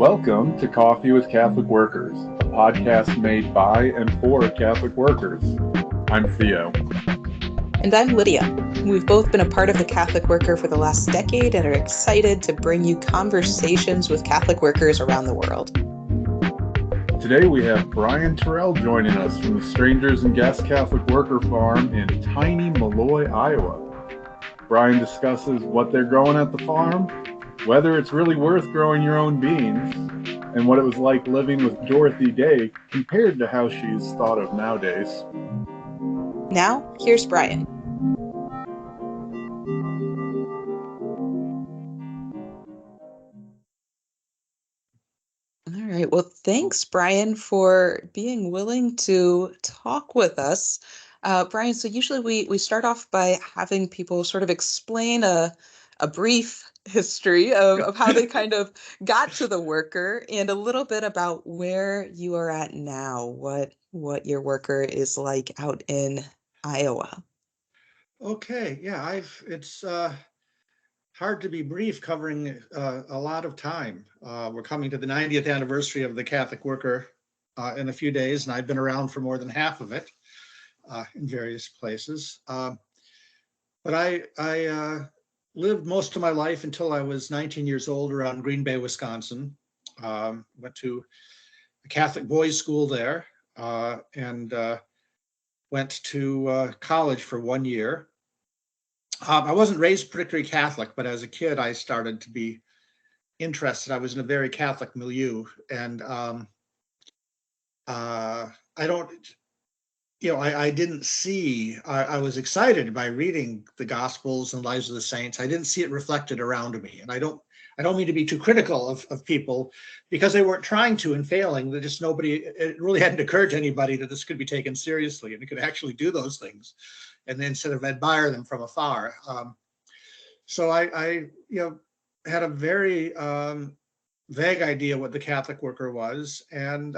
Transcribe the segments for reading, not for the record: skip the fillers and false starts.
Welcome to Coffee with Catholic Workers, a podcast made by and for Catholic workers. I'm Theo. And I'm Lydia. We've both been a part of the Catholic Worker for the last decade and are excited to bring you conversations with Catholic workers around the world. Today we have Brian Terrell joining us from the Strangers and Guests Catholic Worker Farm in Tiny Maloy, Iowa. Brian discusses what they're growing at the farm, whether it's really worth growing your own beans, and what it was like living with Dorothy Day compared to how she's thought of nowadays. Now, here's Brian. All right. Well, thanks, Brian, for being willing to talk with us. Brian, so usually we start off by having people sort of explain a brief history of how they kind of got to the worker and a little bit about where you are at now, what your worker is like out in Iowa. Okay, yeah, it's hard to be brief covering a lot of time. We're coming to the 90th anniversary of the Catholic Worker in a few days, and I've been around for more than half of it in various places. But I lived most of my life until I was 19 years old around Green Bay, Wisconsin. Went to a Catholic boys' school there and went to college for 1 year. I wasn't raised particularly Catholic, but as a kid, I started to be interested. I was in a very Catholic milieu, and I don't, I didn't see. I was excited by reading the Gospels and Lives of the Saints. I didn't see it reflected around me, and I don't mean to be too critical of people because they weren't trying to and failing. That just it really hadn't occurred to anybody that this could be taken seriously and it could actually do those things, and then sort of admire them from afar. So I had a very vague idea what the Catholic Worker was, and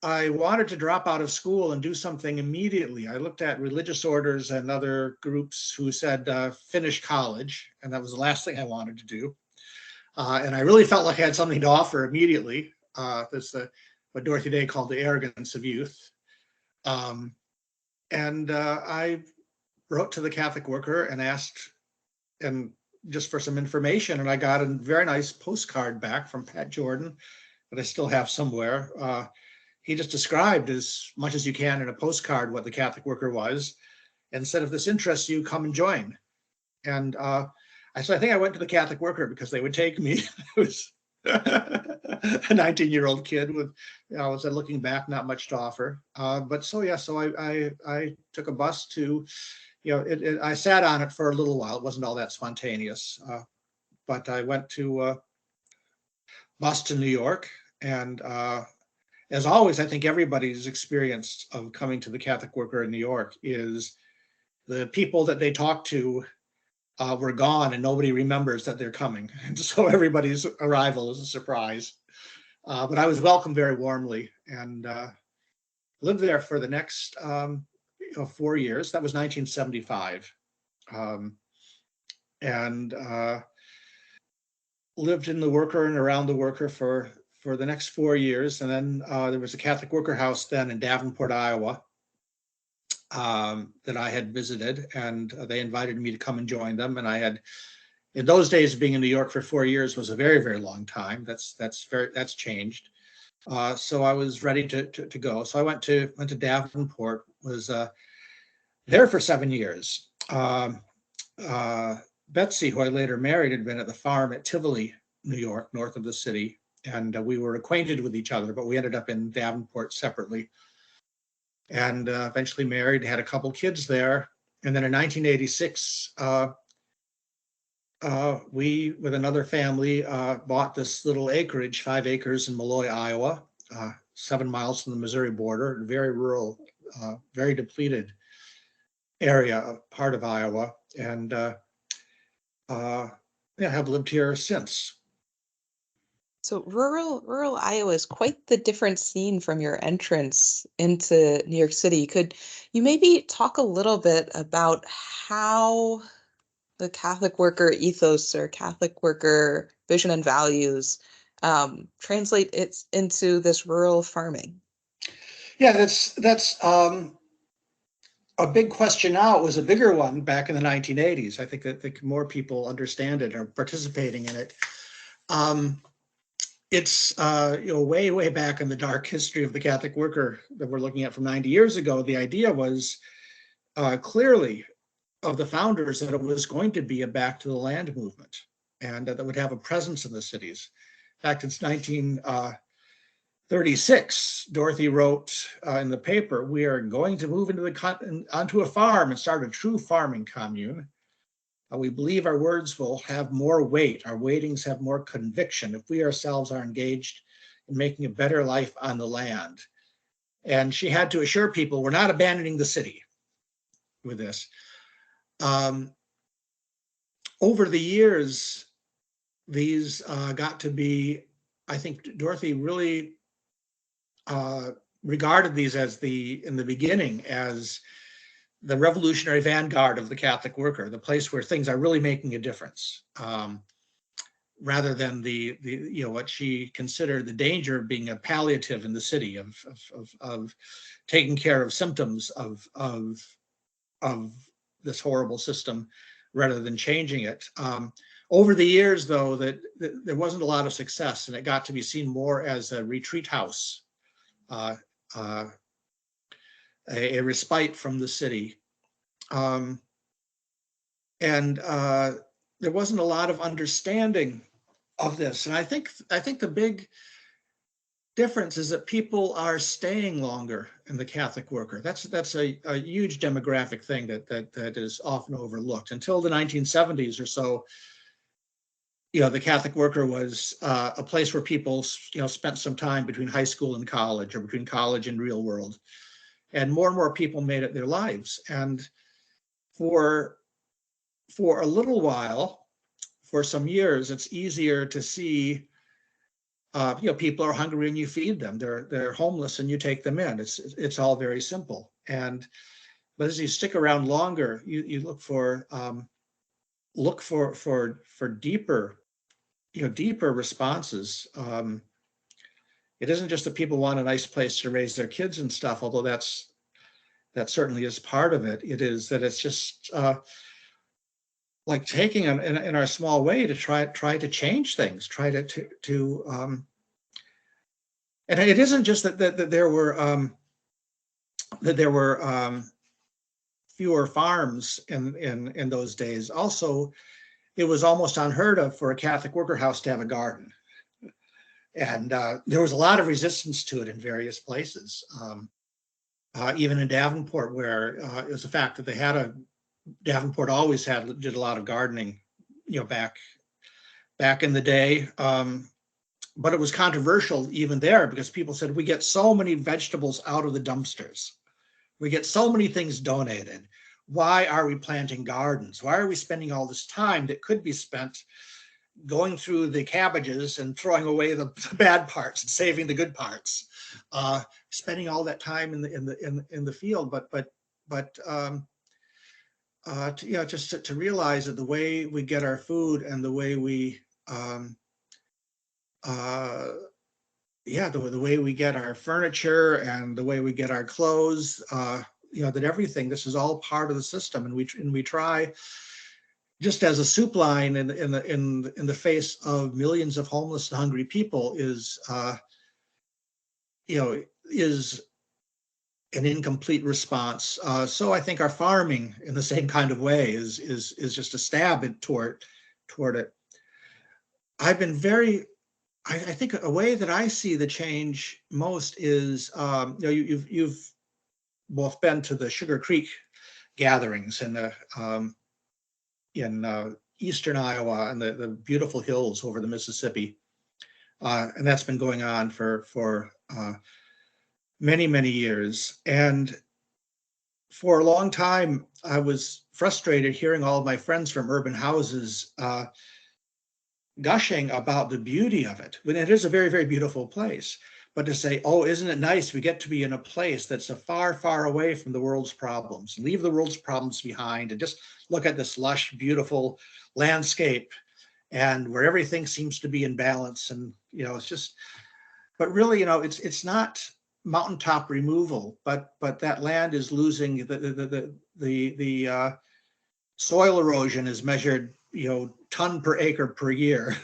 I wanted to drop out of school and do something immediately. I looked at religious orders and other groups who said finish college, and that was the last thing I wanted to do. And I really felt like I had something to offer immediately. That's what Dorothy Day called the arrogance of youth. And I wrote to the Catholic Worker and asked, and just for some information, and I got a very nice postcard back from Pat Jordan that I still have somewhere. He just described as much as you can in a postcard what the Catholic Worker was and said, if this interests you, come and join. And so I think I went to the Catholic Worker because they would take me. I was a 19-year-old kid with, looking back, not much to offer. So I took a bus to, I sat on it for a little while. It wasn't all that spontaneous, but I went to bus to New York, and as always, I think everybody's experience of coming to the Catholic Worker in New York is the people that they talk to were gone and nobody remembers that they're coming. And so everybody's arrival is a surprise. But I was welcomed very warmly and lived there for the next 4 years. That was 1975. And lived in the worker and around the worker for the next 4 years. And then there was a Catholic Worker House then in Davenport, Iowa, that I had visited, and they invited me to come and join them. And I had, in those days, being in New York for 4 years was a very, very long time. That's changed. So I was ready to go. So I went to Davenport, was there for 7 years. Betsy, who I later married, had been at the farm at Tivoli, New York, north of the city. And we were acquainted with each other, but we ended up in Davenport separately. And eventually married, had a couple kids there. And then in 1986, we, with another family, bought this little acreage, 5 acres in Maloy, Iowa, 7 miles from the Missouri border, very rural, very depleted area, part of Iowa. And have lived here since. So rural Iowa is quite the different scene from your entrance into New York City. Could you maybe talk a little bit about how the Catholic Worker ethos or Catholic Worker vision and values translate it into this rural farming? Yeah, that's a big question now. It was a bigger one back in the 1980s. I think that more people understand it or participating in it. It's way back in the dark history of the Catholic worker that we're looking at from 90 years ago. The idea was clearly of the founders that it was going to be a back to the land movement, and that would have a presence in the cities. In fact, it's 1936. Dorothy wrote in the paper, "We are going to move onto a farm and start a true farming commune. We believe our words will have more weight, our waitings have more conviction if we ourselves are engaged in making a better life on the land." And she had to assure people, we're not abandoning the city with this. Over the years, these got to be, I think Dorothy really regarded these in the beginning as the revolutionary vanguard of the Catholic worker, the place where things are really making a difference, rather than the what she considered the danger of being a palliative in the city, of taking care of symptoms of this horrible system rather than changing it. Over the years, though, that there wasn't a lot of success, and it got to be seen more as a retreat house, a respite from the city. And there wasn't a lot of understanding of this. And I think the big difference is that people are staying longer in the Catholic worker. That's a huge demographic thing that is often overlooked. Until the 1970s or so, the Catholic worker was a place where people, spent some time between high school and college, or between college and real world. And more people made it their lives. And for a little while, for some years, it's easier to see, people are hungry and you feed them. They're homeless and you take them in. It's all very simple. But as you stick around longer, you look for deeper, deeper responses. It isn't just that people want a nice place to raise their kids and stuff, although that certainly is part of it. It is that it's just like taking in our small way to try to change things, and it isn't just that there were fewer farms in those days. Also, it was almost unheard of for a Catholic worker house to have a garden, and there was a lot of resistance to it in various places. Even in Davenport, where it was a fact that Davenport always did a lot of gardening, back in the day. But it was controversial even there, because people said, we get so many vegetables out of the dumpsters. We get so many things donated. Why are we planting gardens? Why are we spending all this time that could be spent going through the cabbages and throwing away the bad parts and saving the good parts? Spending all that time in the field, just to realize that the way we get our food and the way we the way we get our furniture and the way we get our clothes, that everything, this is all part of the system, and we try, just as a soup line in the face of millions of homeless and hungry people is an incomplete response. So I think our farming, in the same kind of way, is just a stab toward it. I've been I think a way that I see the change most is, you've both been to the Sugar Creek gatherings in eastern Iowa and the beautiful hills over the Mississippi, and that's been going on for many years. And for a long time, I was frustrated hearing all of my friends from urban houses gushing about the beauty of it, when it is a very, very beautiful place. But to say, oh, isn't it nice we get to be in a place that's far away from the world's problems, leave the world's problems behind, and just look at this lush, beautiful landscape and where everything seems to be in balance. And, it's just, but really, it's not mountaintop removal, but that land is losing the soil erosion is measured, ton per acre per year.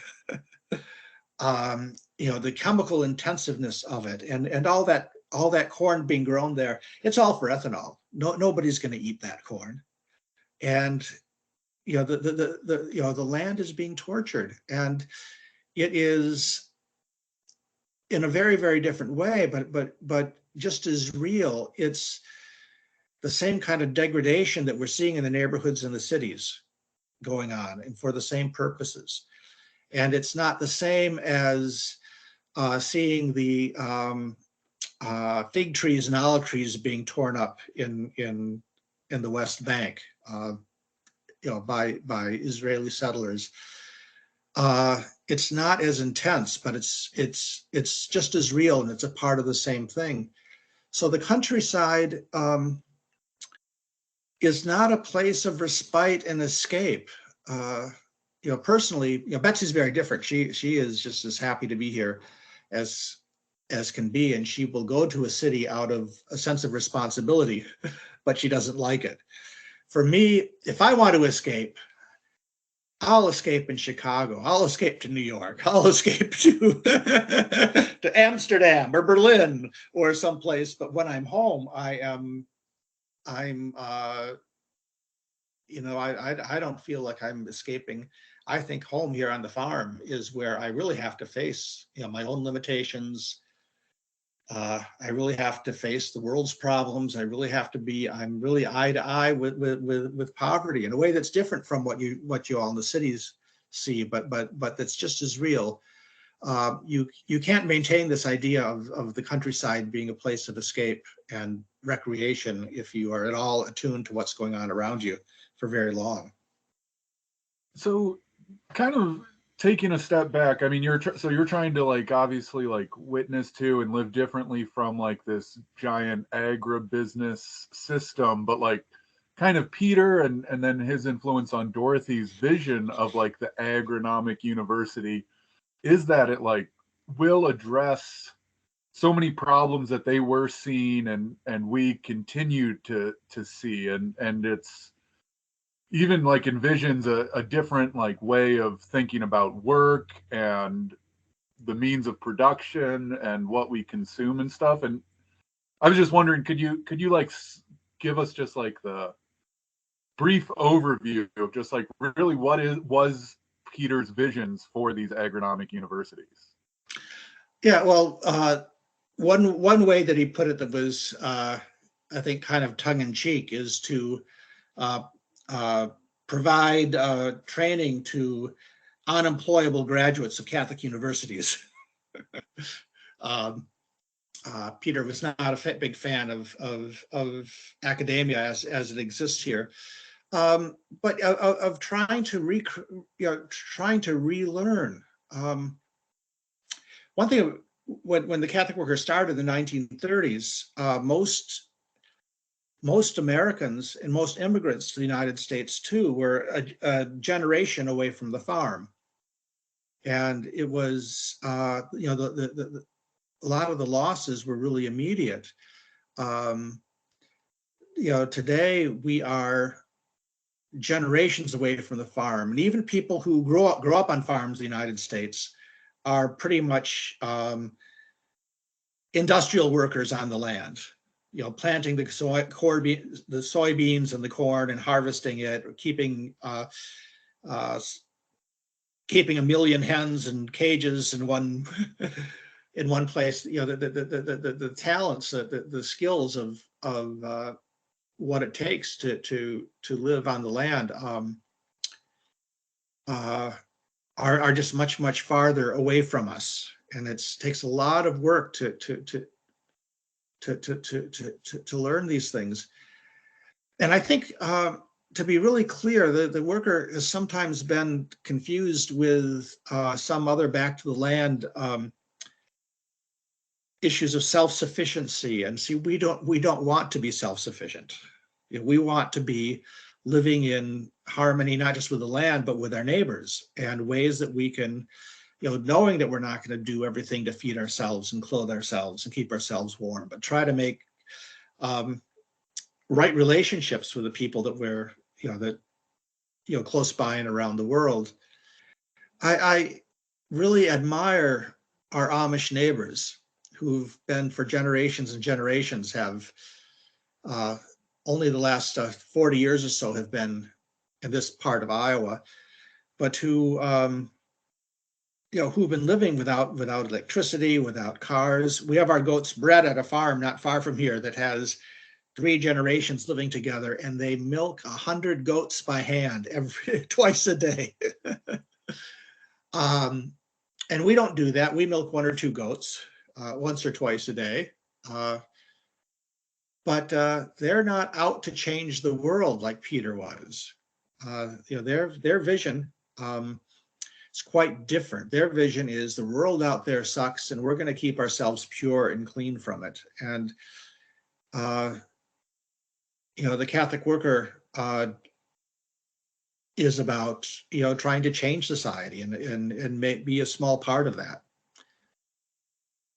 The chemical intensiveness of it, and all that corn being grown there, it's all for ethanol. Nobody's going to eat that corn. And the land is being tortured, and it is in a very, very different way, but just as real. It's the same kind of degradation that we're seeing in the neighborhoods and the cities going on, and for the same purposes. And it's not the same as seeing the fig trees and olive trees being torn up in the West Bank, by Israeli settlers. It's not as intense, but it's just as real, and it's a part of the same thing. So the countryside is not a place of respite and escape. Personally, Betsy's very different. She is just as happy to be here as can be, and she will go to a city out of a sense of responsibility, but she doesn't like it. For me, if I want to escape, I'll escape in Chicago. I'll escape to New York. I'll escape to to Amsterdam or Berlin or someplace. But when I'm home, I don't feel like I'm escaping. I think home here on the farm is where I really have to face, my own limitations. I really have to face the world's problems. I'm really eye to eye with poverty in a way that's different from what you all in the cities see, but that's just as real. You can't maintain this idea of the countryside being a place of escape and recreation if you are at all attuned to what's going on around you for very long. So, kind of taking a step back, I mean, you're trying to obviously witness to and live differently from this giant agribusiness system, but kind of Peter and then his influence on Dorothy's vision of the agronomic university is that it will address so many problems that they were seeing and we continue to see, and it's even envisions a different way of thinking about work and the means of production and what we consume and stuff. And I was just wondering, could you give us just the brief overview of just really what was Peter's visions for these agronomic universities? Yeah, well, one way that he put it that was, I think, kind of tongue in cheek is to provide training to unemployable graduates of Catholic universities. Peter was not a big fan of academia as it exists here, but of trying to relearn. One thing, when the Catholic workers started in the 1930s, most Americans and most immigrants to the United States too were a generation away from the farm, and it was a lot of the losses were really immediate. Today we are generations away from the farm, and even people who grow up on farms in the United States are pretty much industrial workers on the land. Planting the soybeans and the corn and harvesting it, or keeping a million hens in cages in one in one place. The talents, the skills of what it takes to live on the land are just much farther away from us, and it takes a lot of work to learn these things. And I think, to be really clear, the worker has sometimes been confused with some other back to the land issues of self-sufficiency. And see, we don't want to be self-sufficient. We want to be living in harmony, not just with the land, but with our neighbors, and ways that we can, knowing that we're not going to do everything to feed ourselves and clothe ourselves and keep ourselves warm, but try to make right relationships with the people that we're, close by and around the world. I really admire our Amish neighbors who've been for generations and generations have only the last 40 years or so have been in this part of Iowa, but who who've been living without electricity, without cars. We have our goats bred at a farm not far from here that has 3 generations living together, and they milk 100 goats by hand twice a day. And we don't do that. We milk 1 or 2 goats once or twice a day. But they're not out to change the world like Peter was. Their vision is quite different. Their vision is the world out there sucks, and we're going to keep ourselves pure and clean from it. And the Catholic worker is about trying to change society and be a small part of that.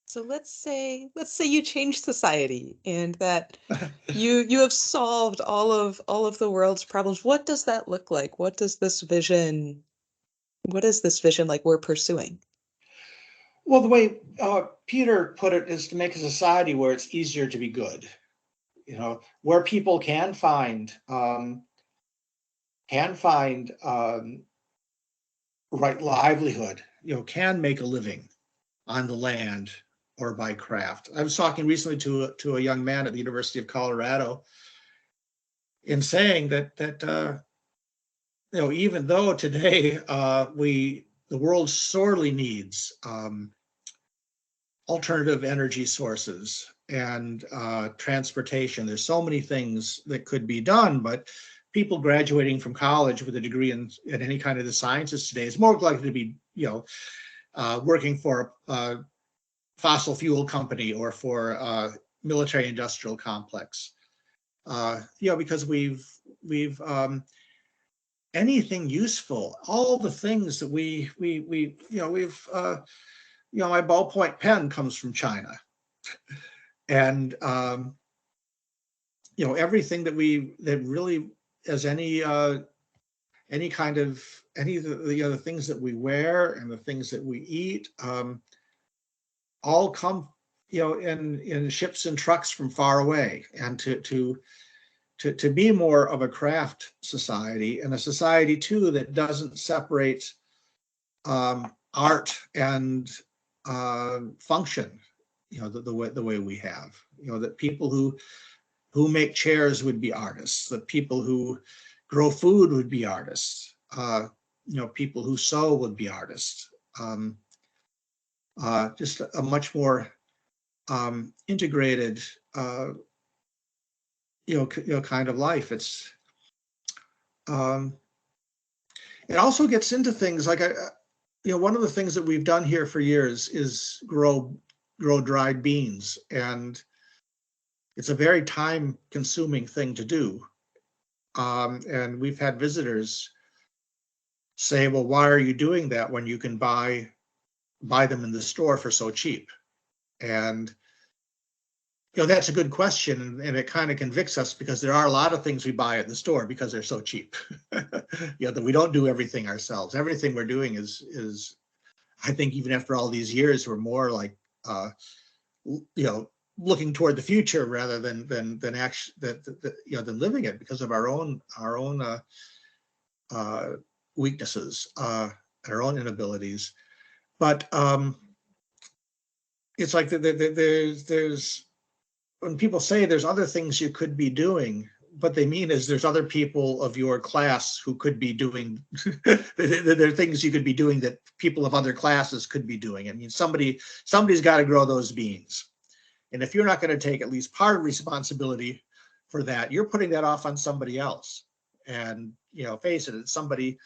So let's say you change society and that you have solved all of the world's problems. What does that look like? What is this vision like we're pursuing? Well, the way Peter put it is to make a society where it's easier to be good, where people can find right livelihood, can make a living on the land or by craft. I was talking recently to a young man at the University of Colorado in saying that even though today the world sorely needs alternative energy sources and transportation, there's so many things that could be done, but people graduating from college with a degree in any kind of the sciences today is more likely to be working for a fossil fuel company or for a military industrial complex, because we've anything useful, all the things that we've my ballpoint pen comes from China, and everything that really, as any kind of the things that we wear and the things that we eat, all come in ships and trucks from far away. And to be more of a craft society, and a society too that doesn't separate art and function, the way we have, that people who make chairs would be artists, that people who grow food would be artists, people who sew would be artists. Just a much more integrated, kind of life. It's it also gets into things like one of the things that we've done here for years is grow dried beans, and it's a very time-consuming thing to do. And we've had visitors say, "Well, why are you doing that when you can buy them in the store for so cheap?" And that's a good question, and it kind of convicts us, because there are a lot of things we buy at the store because they're so cheap. That we don't do everything ourselves. Everything we're doing is I think even after all these years, we're more like looking toward the future rather than actually than living it, because of our own weaknesses, our own inabilities. But it's like there's when people say there's other things you could be doing, what they mean is there's other people of your class who could be doing there are things you could be doing that people of other classes could be doing. I mean, somebody's got to grow those beans, and if you're not going to take at least part of responsibility for that, you're putting that off on somebody else. And face it, it's somebody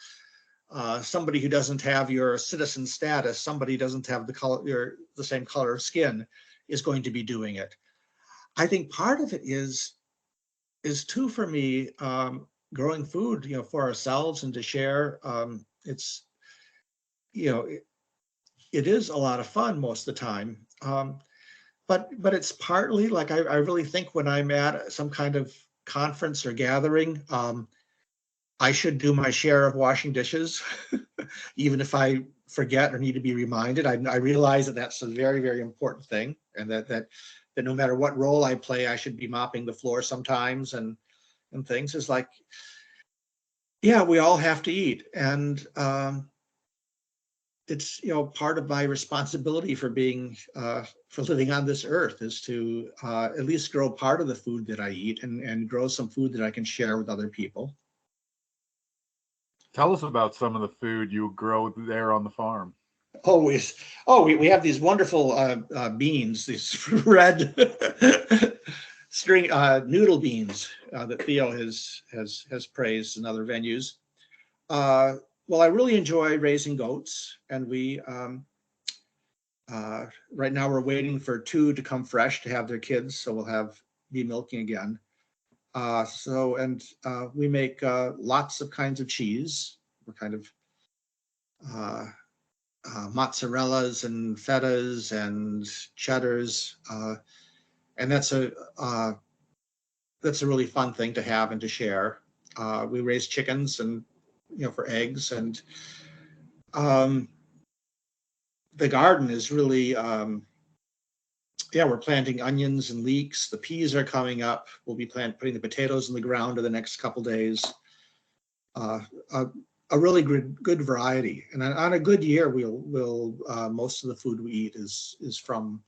who doesn't have your citizen status, somebody who doesn't have the same color of skin, is going to be doing it. I think part of it is too, for me, growing food, for ourselves and to share. It's, it is a lot of fun most of the time. But it's partly like I really think when I'm at some kind of conference or gathering, I should do my share of washing dishes, even if I forget or need to be reminded. I realize that that's a very, very important thing, and that no matter what role I play, I should be mopping the floor sometimes and things. It's like, yeah, we all have to eat, and it's part of my responsibility for being for living on this earth is to at least grow part of the food that I eat and grow some food that I can share with other people. Tell us about some of the food you grow there on the farm. Always. Oh, we have these wonderful beans, these red string noodle beans that Theo has praised in other venues. Well, I really enjoy raising goats, and we right now we're waiting for 2 to come fresh to have their kids, so we'll be milking again. We make lots of kinds of cheese. We're kind of mozzarellas and fettas and cheddars, and that's a really fun thing to have and to share. We raise chickens and for eggs, and the garden is really we're planting onions and leeks. The peas are coming up. We'll be putting the potatoes in the ground in the next couple days. A really good variety, and on a good year, we'll most of the food we eat is from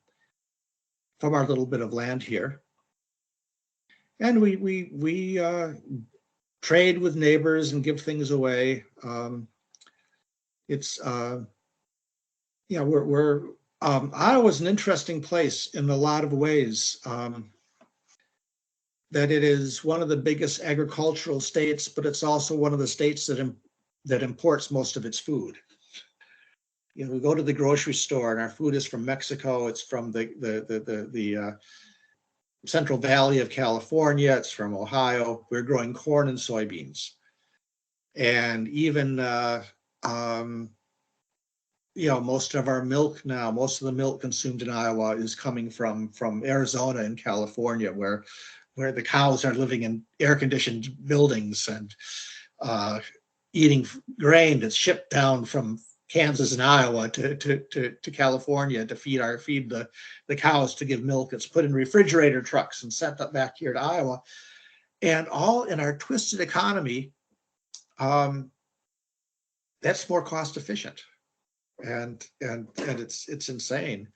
our little bit of land here, and we trade with neighbors and give things away. It's we're Iowa's an interesting place in a lot of ways. That it is one of the biggest agricultural states, but it's also one of the states that imports most of its food. We go to the grocery store and our food is from Mexico. It's from the Central Valley of California. It's from Ohio. We're growing corn and soybeans, and even most of our milk now, most of the milk consumed in Iowa is coming from Arizona and California, where the cows are living in air-conditioned buildings and eating grain that's shipped down from Kansas and Iowa to California to feed the cows to give milk. It's put in refrigerator trucks and sent up back here to Iowa, and all in our twisted economy. That's more cost efficient, and it's insane.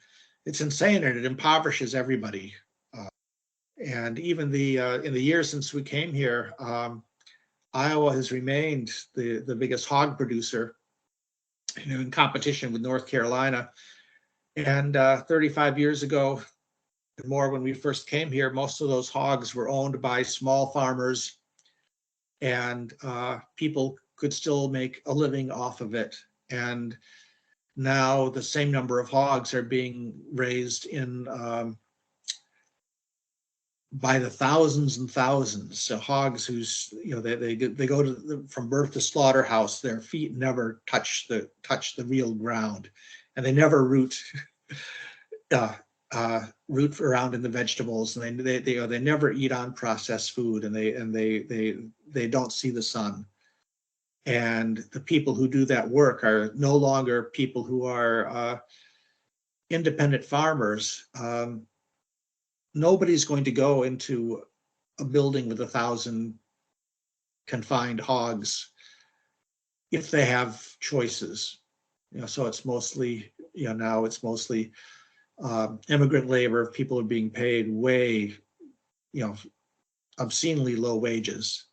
It's insane, and it impoverishes everybody. And even in the years since we came here, Iowa has remained the biggest hog producer, in competition with North Carolina. And 35 years ago, and more when we first came here, most of those hogs were owned by small farmers, and people could still make a living off of it. And now the same number of hogs are being raised by the thousands and thousands. So hogs whose they go from birth to slaughterhouse, their feet never touch the real ground, and they never root around in the vegetables, and they never eat on processed food, and they don't see the sun. And the people who do that work are no longer people who are independent farmers. Nobody's going to go into a building with 1,000 confined hogs if they have choices. So it's mostly, now it's mostly immigrant labor. People are being paid way, obscenely low wages,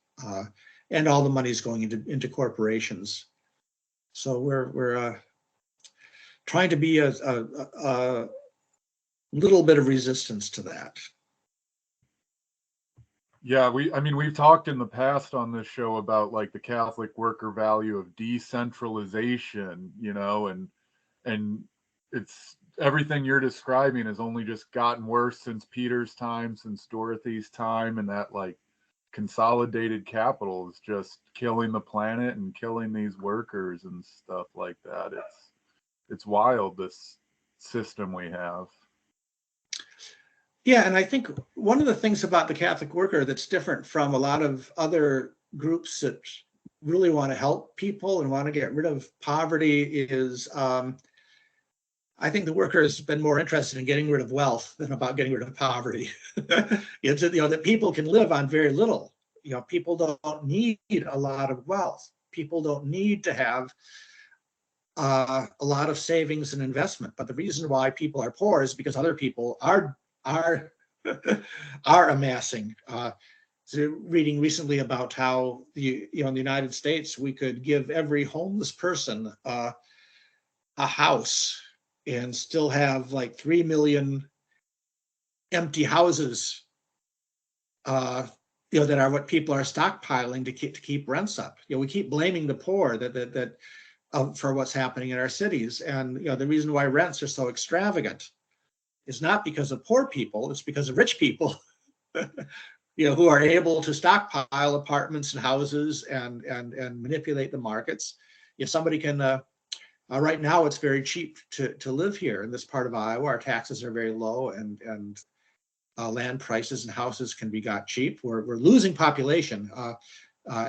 and all the money is going into corporations. So we're trying to be a little bit of resistance to that. Yeah, we've talked in the past on this show about like the Catholic worker value of decentralization, and it's everything you're describing has only just gotten worse since Peter's time, since Dorothy's time, and that like consolidated capital is just killing the planet and killing these workers and stuff like that. It's wild, this system we have. Yeah, and I think one of the things about the Catholic worker that's different from a lot of other groups that really want to help people and want to get rid of poverty is I think the worker has been more interested in getting rid of wealth than about getting rid of poverty. It's, that people can live on very little. People don't need a lot of wealth. People don't need to have a lot of savings and investment. But the reason why people are poor is because other people are amassing. So reading recently about how in the United States we could give every homeless person a house and still have like 3 million empty houses, that are what people are stockpiling to keep rents up. We keep blaming the poor that for what's happening in our cities, and the reason why rents are so extravagant is not because of poor people; it's because of rich people, who are able to stockpile apartments and houses and manipulate the markets. If somebody can. Right now, it's very cheap to live here in this part of Iowa. Our taxes are very low, and land prices and houses can be got cheap. We're losing population.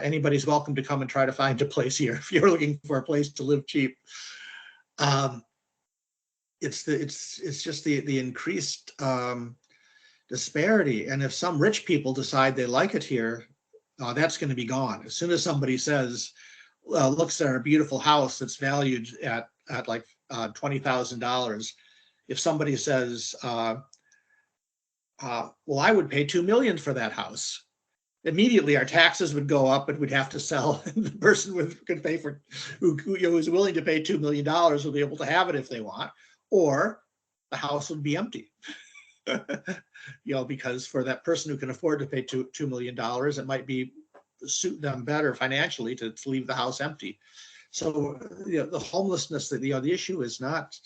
Anybody's welcome to come and try to find a place here if you're looking for a place to live cheap. It's just the increased disparity, and if some rich people decide they like it here, that's going to be gone as soon as somebody says. Looks at our beautiful house that's valued at like $20,000. If somebody says, well, I would pay $2 million for that house, immediately our taxes would go up, and we'd have to sell. And the person could pay for who is willing to pay $2 million will be able to have it if they want, or the house would be empty. Because for that person who can afford to pay $2 million, it might be suit them better financially to leave the house empty. So the homelessness, the issue is not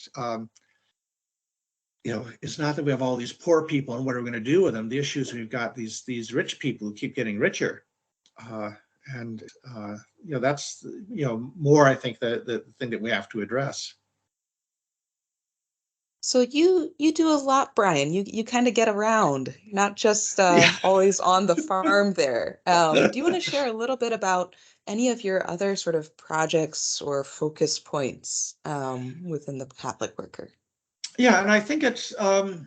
it's not that we have all these poor people and what are we going to do with them. The issue is we've got these rich people who keep getting richer, and that's more, I think, the thing that we have to address. So you do a lot, Brian. You kind of get around, not just Yeah. always on the farm there. Do you want to share a little bit about any of your other sort of projects or focus points within the Catholic worker? Yeah, and I think it's I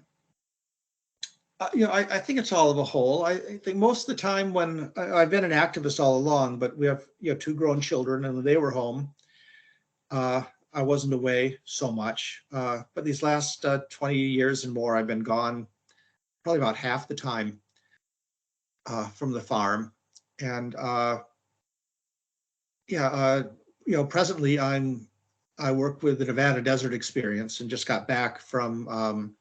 think it's all of a whole. I think most of the time when I've been an activist all along, but we have 2 grown children, and when they were home, I wasn't away so much. But these last 20 years and more, I've been gone probably about half the time from the farm. And presently I work with the Nevada Desert Experience, and just got back from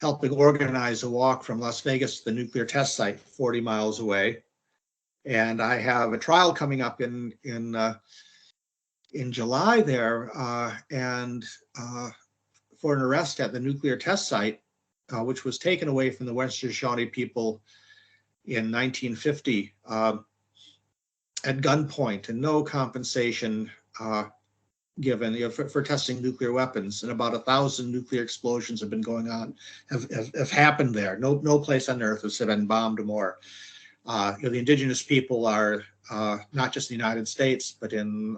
helping organize a walk from Las Vegas to the nuclear test site 40 miles away. And I have a trial coming up in July there, and for an arrest at the nuclear test site, which was taken away from the Western Shawnee people in 1950 at gunpoint, and no compensation given for testing nuclear weapons. And about 1,000 nuclear explosions have been going on, have happened there. No place on earth has been bombed more. The indigenous people are not just in the United States, but in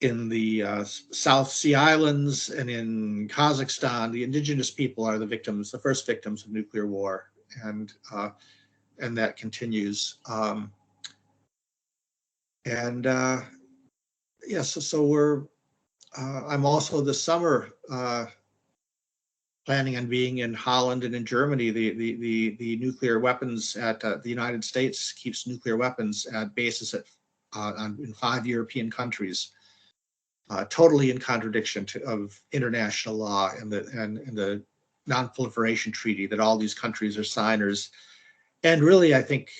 the South Sea Islands and in Kazakhstan. The indigenous people are the first victims of nuclear war, and that continues. So we're. I'm also this summer planning on being in Holland and in Germany. The nuclear weapons at the United States keeps nuclear weapons at bases in 5 European countries, totally in contradiction of international law and the Non-Proliferation Treaty that all these countries are signers. And really, I think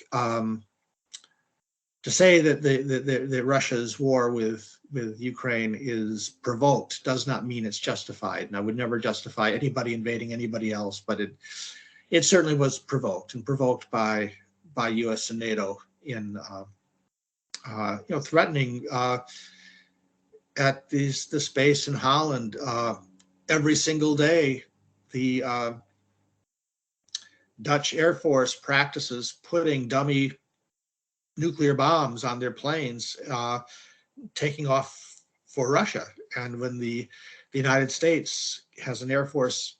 to say that Russia's war with Ukraine is provoked does not mean it's justified. And I would never justify anybody invading anybody else, but it certainly was provoked, and provoked by U.S. and NATO in threatening at the base in Holland every single day. The Dutch Air Force practices putting dummy nuclear bombs on their planes, taking off for Russia. And when the United States has an Air Force,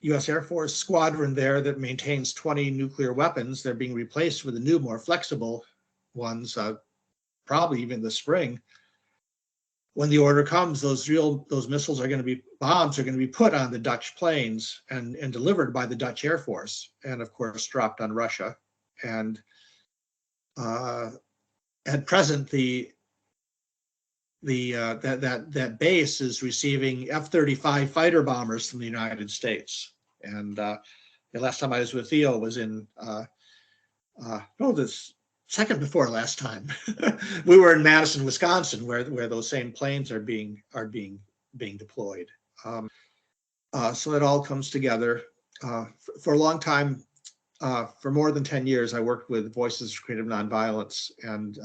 U.S. Air Force squadron there that maintains 20 nuclear weapons, they're being replaced with the new, more flexible ones, probably even this spring. When the order comes, those missiles are going to be, bombs are going to be put on the Dutch planes and delivered by the Dutch Air Force, and of course dropped on Russia. And at present, that base is receiving F-35 fighter bombers from the United States. And the last time I was with Theo was in this second before last time. We were in Madison, Wisconsin, where those same planes are being deployed. So it all comes together. For a long time, for more than 10 years, I worked with Voices for Creative Nonviolence, and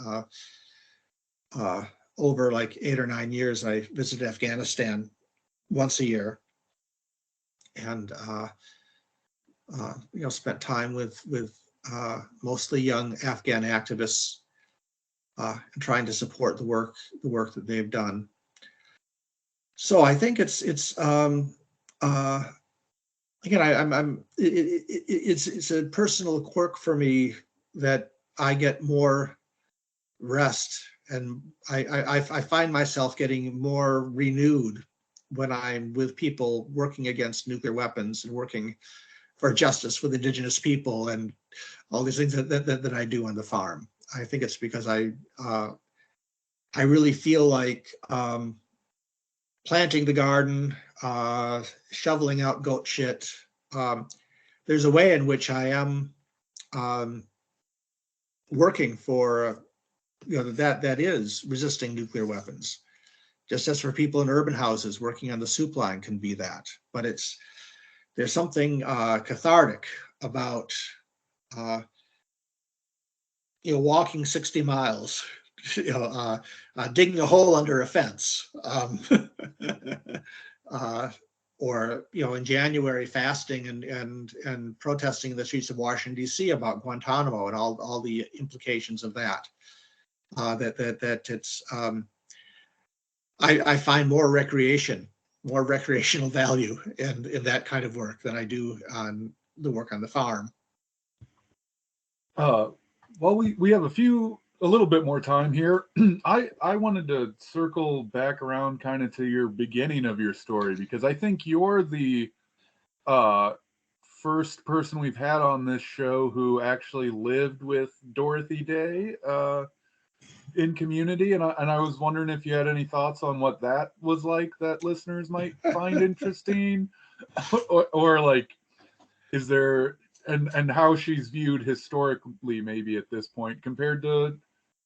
over like 8 or 9 years, I visited Afghanistan once a year, and spent time with mostly young Afghan activists, and trying to support the work that they've done. So I think it's a personal quirk for me that I get more rest, and I find myself getting more renewed when I'm with people working against nuclear weapons and working for justice with Indigenous people and all these things that I do on the farm. I think it's because I really feel like planting the garden, shoveling out goat shit. There's a way in which I am working for, that is resisting nuclear weapons. Just as for people in urban houses, working on the soup line can be that. But there's something cathartic about walking 60 miles, digging a hole under a fence, or in January fasting and protesting in the streets of Washington D.C. about Guantanamo and all the implications of that. That it's I find more recreational value in that kind of work than I do on the work on the farm. Well, we have a little bit more time here. I wanted to circle back around kind of to your beginning of your story, because I think you're the first person we've had on this show who actually lived with Dorothy Day in community, and I was wondering if you had any thoughts on what that was like that listeners might find interesting, or like, is there, and how she's viewed historically maybe at this point compared to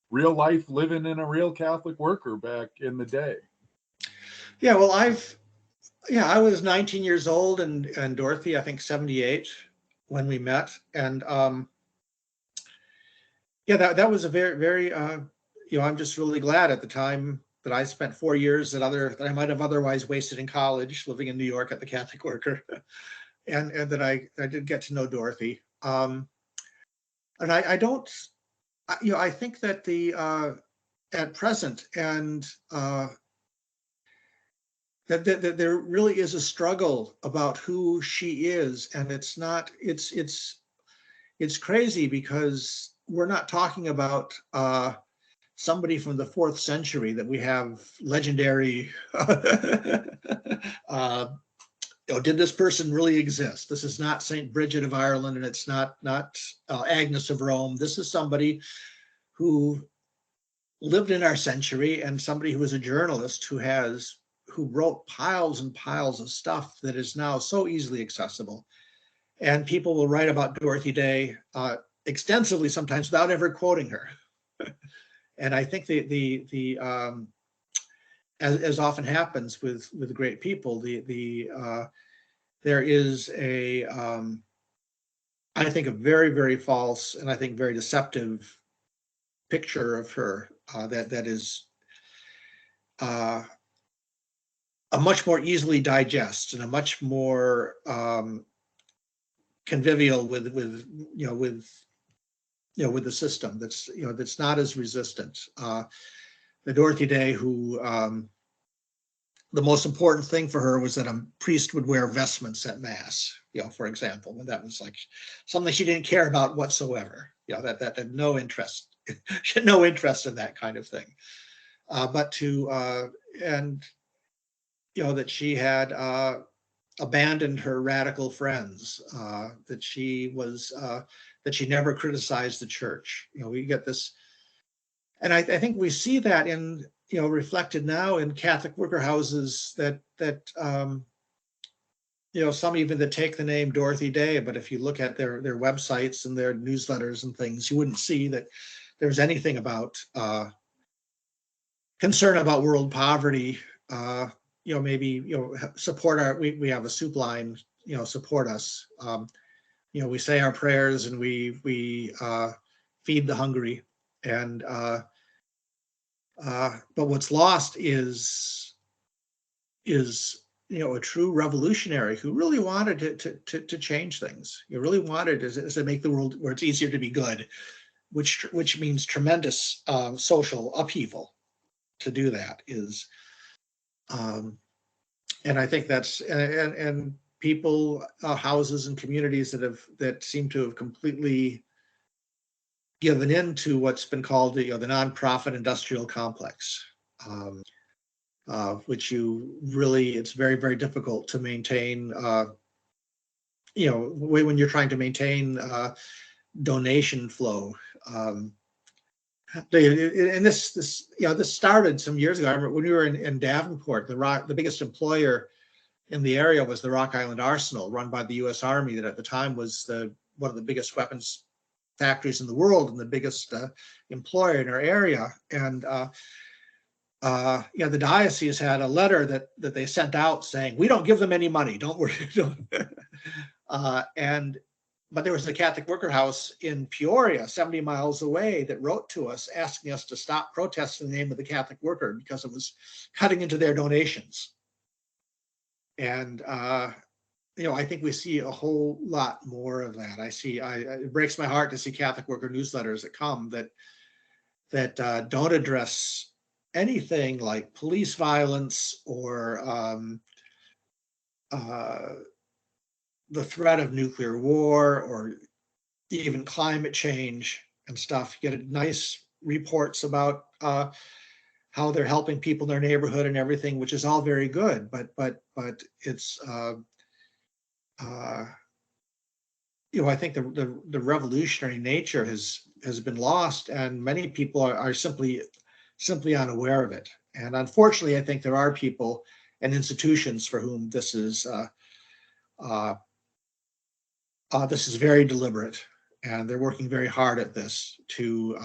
real life living in a real Catholic worker back in the day. Yeah, well, I was 19 years old and Dorothy, I think 78 when we met. And that was a very, very, I'm just really glad at the time that I spent 4 years that I might have otherwise wasted in college living in New York at the Catholic Worker. And that I did get to know Dorothy. And I don't, I think that at present, and that there really is a struggle about who she is, and it's crazy because we're not talking about somebody from the 4th century that we have legendary. Did this person really exist? This is not Saint Bridget of Ireland, and it's not Agnes of Rome. This is somebody who lived in our century, and somebody who was a journalist who wrote piles and piles of stuff that is now so easily accessible. And people will write about Dorothy Day extensively, sometimes without ever quoting her. And I think as often happens with great people, there is a I think, a very, very false and I think very deceptive picture of her that is a much more easily digest and a much more convivial with the system that's not as resistant. The Dorothy Day who the most important thing for her was that a priest would wear vestments at mass, for example, and that was like something she didn't care about whatsoever. That had no interest. She had no interest in that kind of thing. But to and that she had abandoned her radical friends, that she never criticized the church. We get this, and I think we see that in reflected now in Catholic worker houses that some even that take the name Dorothy Day, but if you look at their websites and their newsletters and things, you wouldn't see that there's anything about concern about world poverty. Maybe support our. We have a soup line. Support us. We say our prayers and we feed the hungry, and but what's lost is a true revolutionary who really wanted to change things. You really wanted to make the world where it's easier to be good, which means tremendous social upheaval. To do that is, and I think that's and people, houses and communities that seem to have completely given in to what's been called the nonprofit industrial complex. Which it's very, very difficult to maintain, when you're trying to maintain donation flow. And this started some years ago. I remember when we were in Davenport, the biggest employer in the area was the Rock Island Arsenal, run by the U.S. Army, that at the time was one of the biggest weapons factories in the world and the biggest employer in our area. And the diocese had a letter that they sent out saying, we don't give them any money, don't worry. But there was a Catholic worker house in Peoria, 70 miles away, that wrote to us asking us to stop protesting in the name of the Catholic worker because it was cutting into their donations. And I think we see a whole lot more of that. It breaks my heart to see Catholic worker newsletters that come that don't address anything like police violence or the threat of nuclear war or even climate change and stuff. You get nice reports about how they're helping people in their neighborhood and everything, which is all very good. But it's I think the revolutionary nature has been lost, and many people are simply unaware of it. And unfortunately, I think there are people and institutions for whom this is very deliberate, and they're working very hard at this to,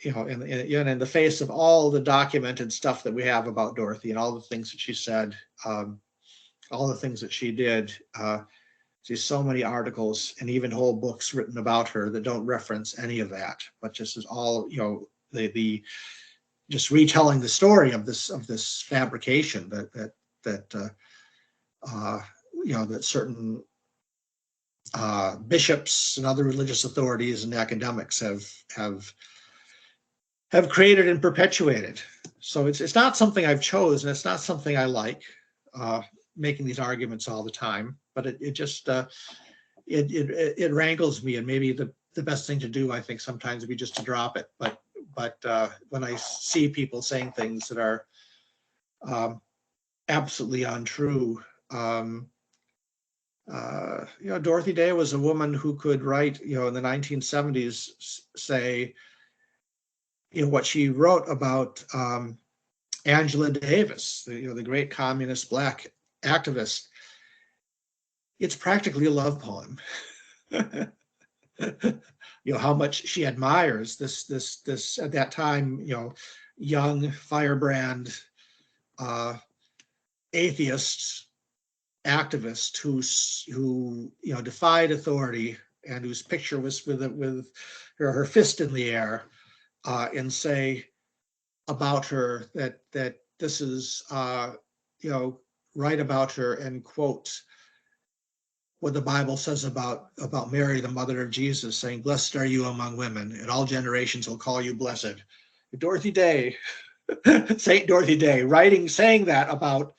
in the face of all the documented stuff that we have about Dorothy and all the things that she said, all the things that she did. See so many articles and even whole books written about her that don't reference any of that, but just as all the just retelling the story of this fabrication that certain bishops and other religious authorities and academics have created and perpetuated. So it's not something I've chosen. It's not something I like, making these arguments all the time. But it just it wrangles me, and maybe the best thing to do, I think, sometimes would be just to drop it. But when I see people saying things that are absolutely untrue. Dorothy Day was a woman who could write, in the 1970s, say, what she wrote about Angela Davis, the great communist Black activist. It's practically a love poem. How much she admires this at that time, young firebrand atheists activist who defied authority and whose picture was with her fist in the air, and say about her that this is right about her, and quote what the Bible says about Mary, the mother of Jesus, saying, "Blessed are you among women, and all generations will call you blessed." Dorothy Day, Saint Dorothy Day, saying that about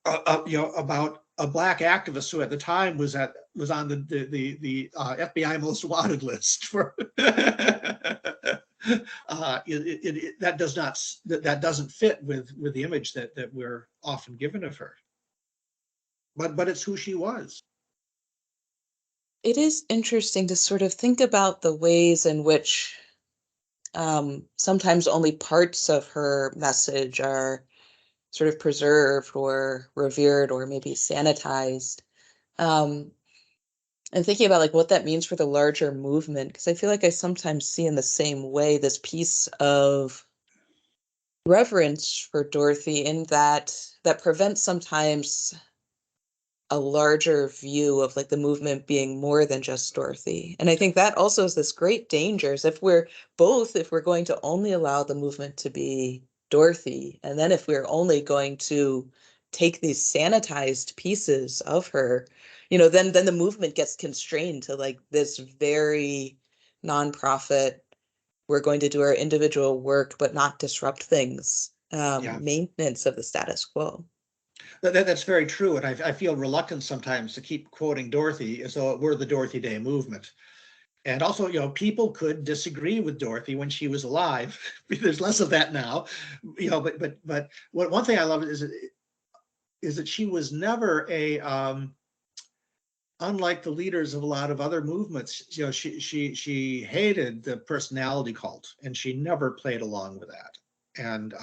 about a Black activist who at the time was on the FBI most wanted list for that doesn't fit with the image that we're often given of her, but it's who she was. It is interesting to sort of think about the ways in which sometimes only parts of her message are sort of preserved or revered or maybe sanitized. Um, and thinking about like what that means for the larger movement, because I feel like I sometimes see in the same way this piece of reverence for Dorothy in that prevents sometimes a larger view of like the movement being more than just Dorothy. And I think that also is this great danger is if we're going to only allow the movement to be Dorothy, and then if we're only going to take these sanitized pieces of her, then the movement gets constrained to like this very nonprofit, we're going to do our individual work but not disrupt things, Yeah, maintenance of the status quo. that's very true, and I feel reluctant sometimes to keep quoting Dorothy as though it were the Dorothy Day movement. And also, people could disagree with Dorothy when she was alive. There's less of that now, but one thing I love is that she was never unlike the leaders of a lot of other movements. She hated the personality cult, and she never played along with that. And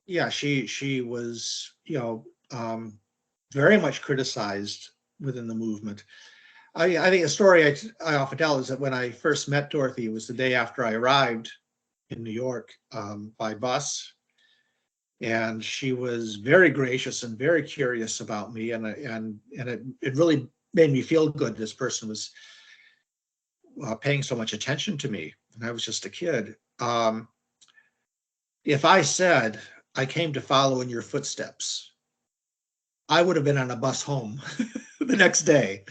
yeah, she was very much criticized within the movement. I think a story I often tell is that when I first met Dorothy, it was the day after I arrived in New York by bus, and she was very gracious and very curious about me, and it really made me feel good. This person was paying so much attention to me, and I was just a kid. If I said I came to follow in your footsteps, I would have been on a bus home the next day.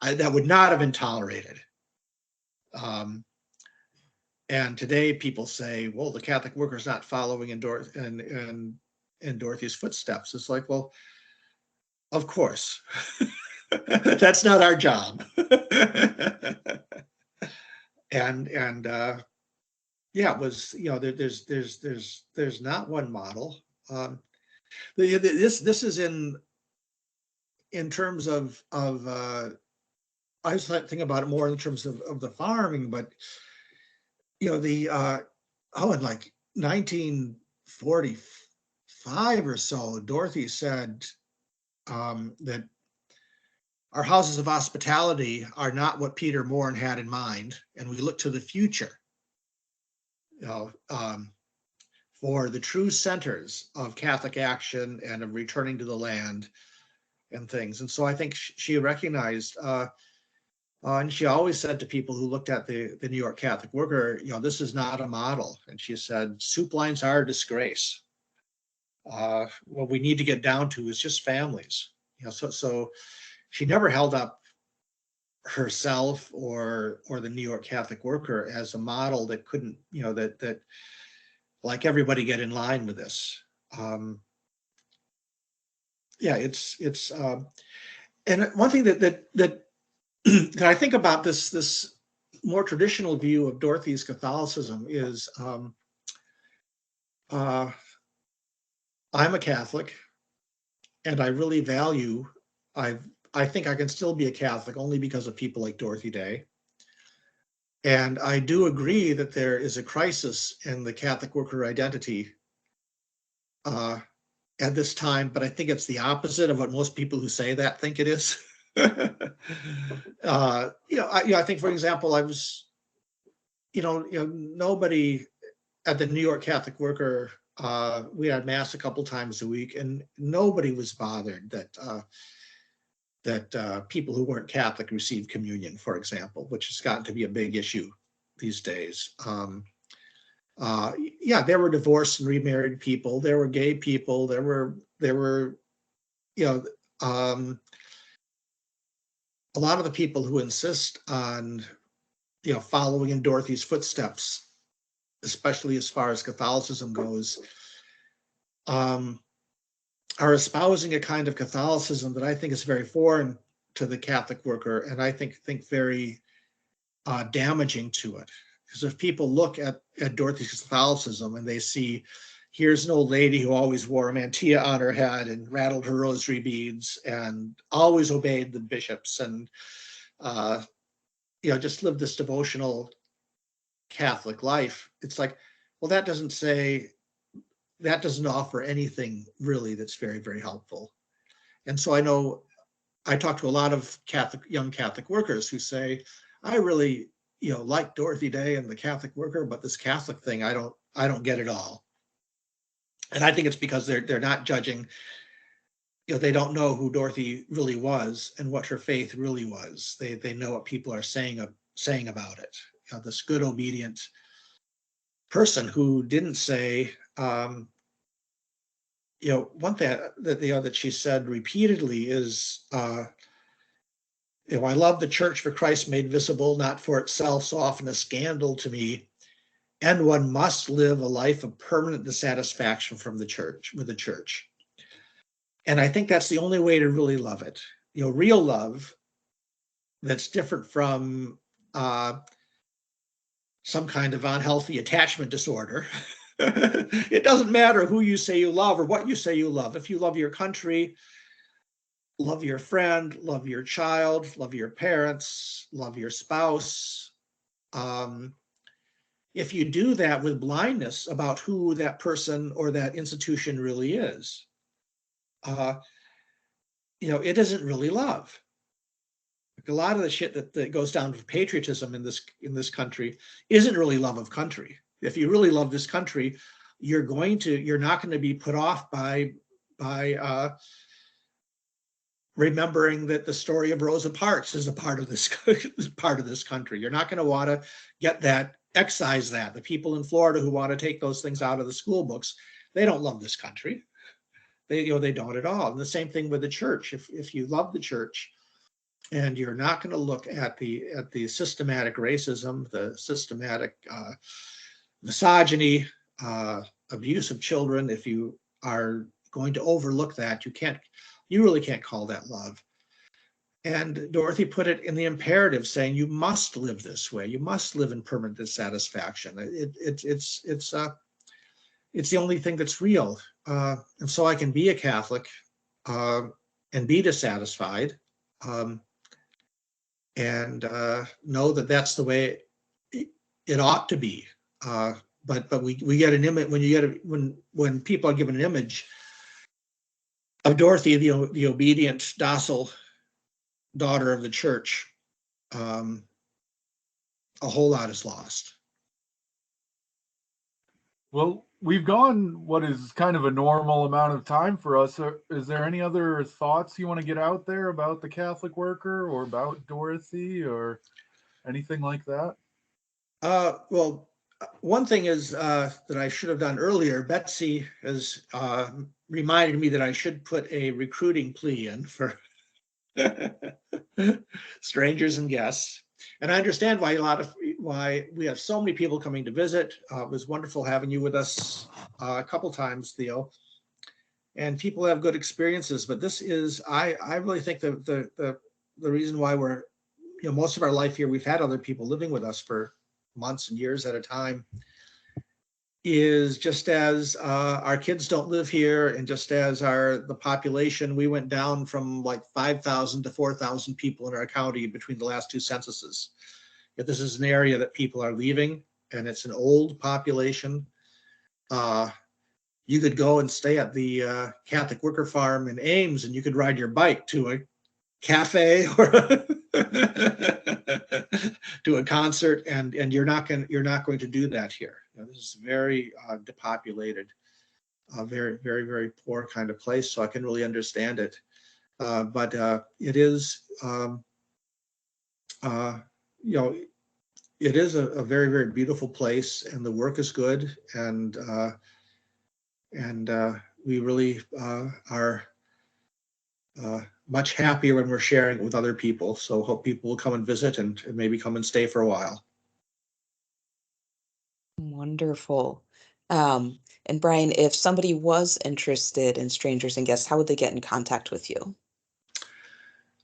That would not have been tolerated. Um, and today people say, well, the Catholic worker's not following in Dorothy's footsteps. It's like, well, of course. That's not our job. and yeah, it was, there's not one model. This is in terms of I was thinking about it more in terms of the farming, but in like 1945 or so, Dorothy said that our houses of hospitality are not what Peter Morn had in mind, and we look to the future, for the true centers of Catholic action and of returning to the land and things. And so I think she recognized, and she always said to people who looked at the New York Catholic worker, this is not a model. And she said, soup lines are a disgrace. What we need to get down to is just families. So she never held up herself or the New York Catholic worker as a model that couldn't, that like everybody get in line with this. Yeah, it's and one thing that I think about this more traditional view of Dorothy's Catholicism is I'm a Catholic, and I really value, I think I can still be a Catholic only because of people like Dorothy Day. And I do agree that there is a crisis in the Catholic worker identity at this time, but I think it's the opposite of what most people who say that think it is. I think, for example, I was, nobody at the New York Catholic worker We had mass a couple times a week, and nobody was bothered that people who weren't Catholic received communion, for example, which has gotten to be a big issue these days. Yeah, there were divorced and remarried people. There were gay people. There were, you know, a lot of the people who insist on, following in Dorothy's footsteps, especially as far as Catholicism goes, are espousing a kind of Catholicism that I think is very foreign to the Catholic worker, and I think very damaging to it. Because if people look at Dorothy's Catholicism and they see, here's an old lady who always wore a mantilla on her head and rattled her rosary beads and always obeyed the bishops and just lived this devotional Catholic life, it's like, well, that doesn't offer anything really that's very, very helpful. And so I talk to a lot of young Catholic workers who say, I really, like Dorothy Day and the Catholic worker, but this Catholic thing, I don't get it all. And I think it's because they're not judging, they don't know who Dorothy really was and what her faith really was. They know what people are saying about it. This good, obedient person who didn't say, one thing that she said repeatedly is, I love the church for Christ made visible, not for itself, so often a scandal to me. And one must live a life of permanent dissatisfaction with the church. And I think that's the only way to really love it. Real love that's different from some kind of unhealthy attachment disorder. It doesn't matter who you say you love or what you say you love. If you love your country, love your friend, love your child, love your parents, love your spouse. If you do that with blindness about who that person or that institution really is, it isn't really love. A lot of the shit that goes down with patriotism in this country isn't really love of country. If you really love this country, you're not going to be put off by remembering that the story of Rosa Parks is a part of this country. You're not going to want to excise that. The people in Florida who want to take those things out of the school books, they don't love this country. They don't at all. And the same thing with the church. If you love the church, and you're not going to look at the systematic racism, the systematic misogyny, abuse of children, if you are going to overlook that, you really can't call that love. And Dorothy put it in the imperative, saying you must live this way. You must live in permanent dissatisfaction. It's the only thing that's real. And so I can be a Catholic and be dissatisfied. And know that that's the way it ought to be. But we get an image when people are given an image of Dorothy, the obedient, docile daughter of the church, a whole lot is lost. Well, we've gone what is kind of a normal amount of time for us. Is there any other thoughts you want to get out there about the Catholic worker or about Dorothy or anything like that? Well, one thing is that I should have done earlier. Betsy has reminded me that I should put a recruiting plea in for strangers and guests. And I understand why we have so many people coming to visit. It was wonderful having you with us a couple times, Theo. And people have good experiences, but this is, I really think the reason why we're, most of our life here, we've had other people living with us for months and years at a time, is just as our kids don't live here, and just as the population, we went down from like 5,000 to 4,000 people in our county between the last two censuses. If this is an area that people are leaving, and it's an old population, you could go and stay at the Catholic Worker Farm in Ames, and you could ride your bike to a cafe or to a concert, and you're not going to do that here. This is very depopulated. a very, very, very poor kind of place, so I can really understand it. But it is, you know, it is a very, very beautiful place, and the work is good, and we really are much happier when we're sharing it with other people. So hope people will come and visit and maybe come and stay for a while. Wonderful. And Brian, if somebody was interested in Strangers and Guests, how would they get in contact with you?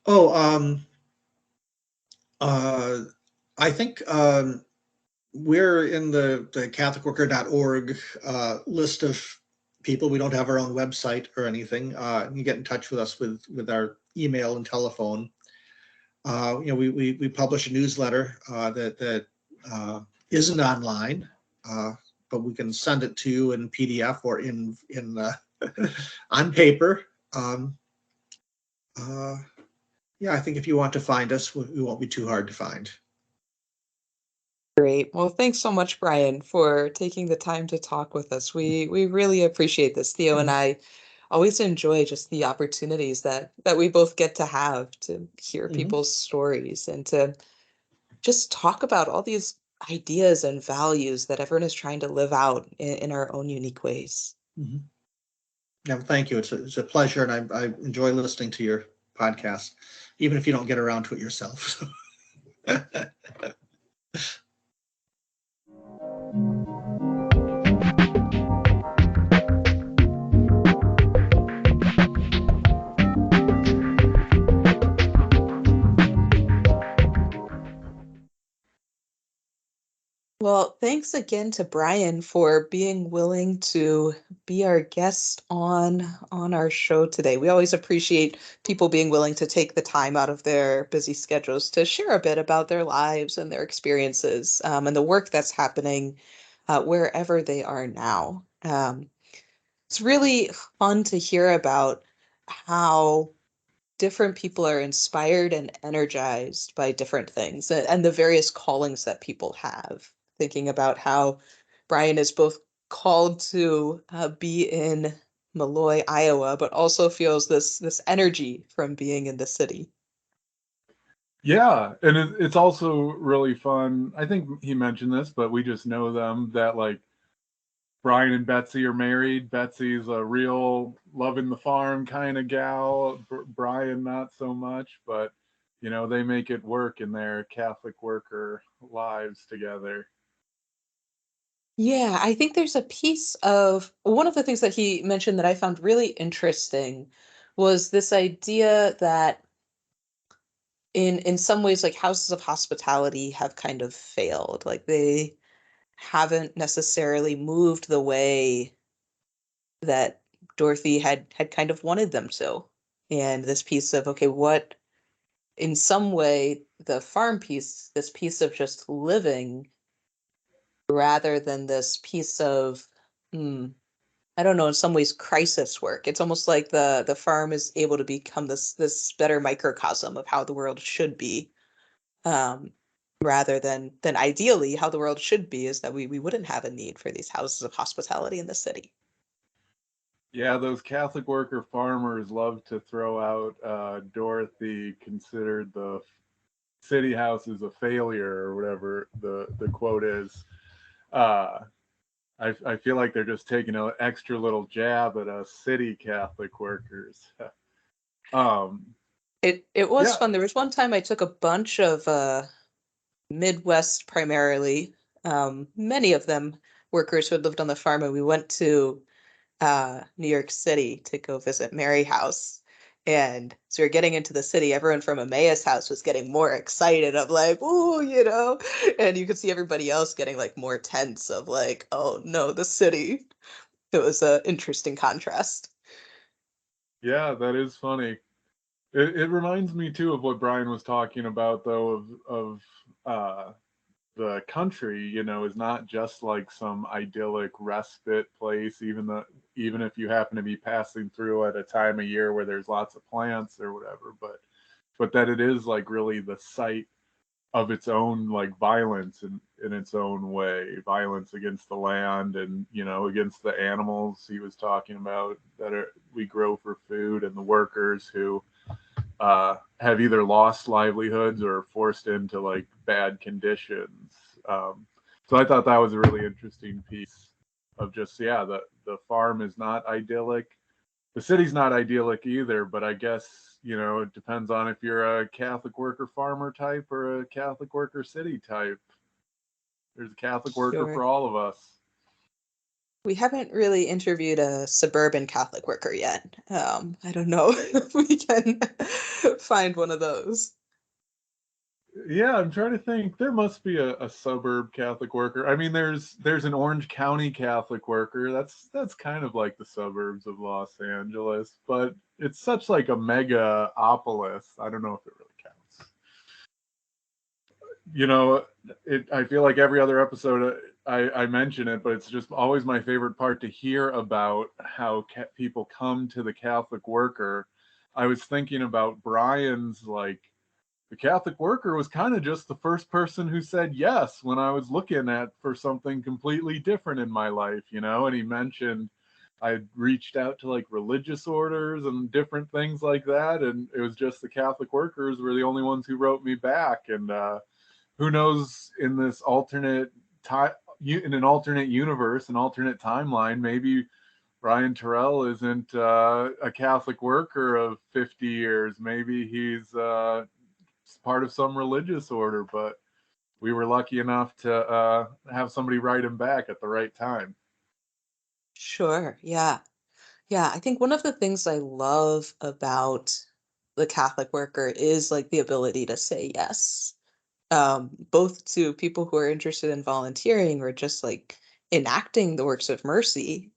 Oh, I think we're in the CatholicWorker.org list of people. We don't have our own website or anything. You can get in touch with us with our email and telephone. We publish a newsletter that isn't online, but we can send it to you in PDF or in on paper. Yeah, I think if you want to find us, we won't be too hard to find. Great. Well, thanks so much, Brian, for taking the time to talk with us. We really appreciate this. Theo and I always enjoy just the opportunities that we both get to have to hear people's stories and to just talk about all these ideas and values that everyone is trying to live out in our own unique ways. Yeah, thank you. It's a pleasure, and I enjoy listening to your podcast, even if you don't get around to it yourself. Well, thanks again to Brian for being willing to be our guest on our show today. We always appreciate people being willing to take the time out of their busy schedules to share a bit about their lives and their experiences, and the work that's happening wherever they are now. It's really fun to hear about how different people are inspired and energized by different things and the various callings that people have. Thinking about how Brian is both called to be in Maloy, Iowa, but also feels this energy from being in the city. Yeah, and it's also really fun. I think he mentioned this, but we just know them that like Brian and Betsy are married. Betsy's a real loving the farm kind of gal. Brian not so much, but you know they make it work in their Catholic worker lives together. Yeah, I think there's a piece of one of the things that he mentioned that I found really interesting was this idea that in some ways like houses of hospitality have kind of failed. Like they haven't necessarily moved the way that Dorothy had kind of wanted them to. And this piece of, okay, what in some way the farm piece, this piece of just living rather than this piece of I don't know, in some ways crisis work. It's almost like the farm is able to become this better microcosm of how the world should be. Um, rather than ideally how the world should be is that we wouldn't have a need for these houses of hospitality in the city. Yeah, those Catholic worker farmers love to throw out Dorothy considered the city house is a failure or whatever the quote is. Uh, I feel like they're just taking an extra little jab at us city Catholic workers. um, It was yeah, fun. There was one time I took a bunch of Midwest primarily, many of them workers who had lived on the farm, and we went to New York City to go visit Mary House. And so we're getting into the city. Everyone from Emmaus House was getting more excited of like, ooh, and you could see everybody else getting like more tense of like, oh no, the city. It was an interesting contrast. yeah, that is funny. It reminds me too of what Brian was talking about though of the country, you know, is not just like some idyllic respite place, even if you happen to be passing through at a time of year where there's lots of plants or whatever, but that it is like really the site of its own, like violence in its own way, violence against the land and, you know, against the animals he was talking about that we grow for food, and the workers who have either lost livelihoods or forced into like bad conditions. So I thought that was a really interesting piece of just, yeah, the farm is not idyllic. The city's not idyllic either, but I guess, you know, it depends on if you're a Catholic worker farmer type or a Catholic worker city type. There's a Catholic worker Sure. for all of us. We haven't really interviewed a suburban Catholic worker yet. I don't know if we can find one of those. Yeah, I'm trying to think. There must be a suburb Catholic worker. I mean, there's an Orange County Catholic worker. That's kind of like the suburbs of Los Angeles, but it's such like a megapolis. I don't know if it really counts. You know, I feel like every other episode I mention it, but it's just always my favorite part to hear about how people come to the Catholic worker. I was thinking about Brian's, like, the Catholic worker was kind of just the first person who said yes when I was looking at for something completely different in my life, you know. And he mentioned I reached out to like religious orders and different things like that, and it was just the Catholic workers were the only ones who wrote me back. And who knows, in this alternate time, in an alternate universe, an alternate timeline, maybe Brian Terrell isn't a Catholic worker of 50 years. Maybe he's part of some religious order, but we were lucky enough to have somebody write him back at the right time. Sure. Yeah. Yeah. I think one of the things I love about the Catholic worker is like the ability to say yes, both to people who are interested in volunteering or just like enacting the works of mercy.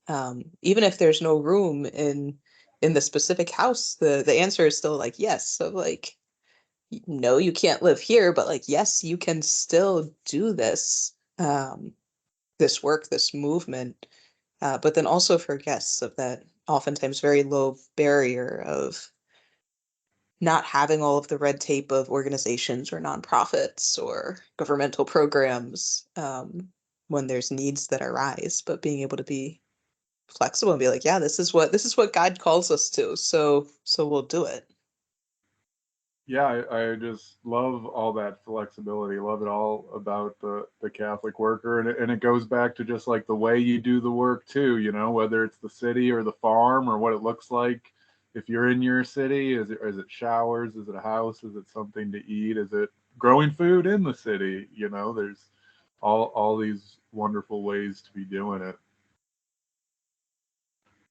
Even if there's no room in the specific house, the answer is still like yes. So like, no, you can't live here, but like yes, you can still do this, this work, this movement. But then also for guests of that oftentimes very low barrier of not having all of the red tape of organizations or nonprofits or governmental programs, when there's needs that arise, but being able to be flexible and be like, yeah, this is what God calls us to, so we'll do it. Yeah, I just love all that flexibility. Love it all about the Catholic worker, and it goes back to just like the way you do the work too. You know, whether it's the city or the farm or what it looks like. If you're in your city, is it showers? Is it a house? Is it something to eat? Is it growing food in the city? You know, there's all these wonderful ways to be doing it.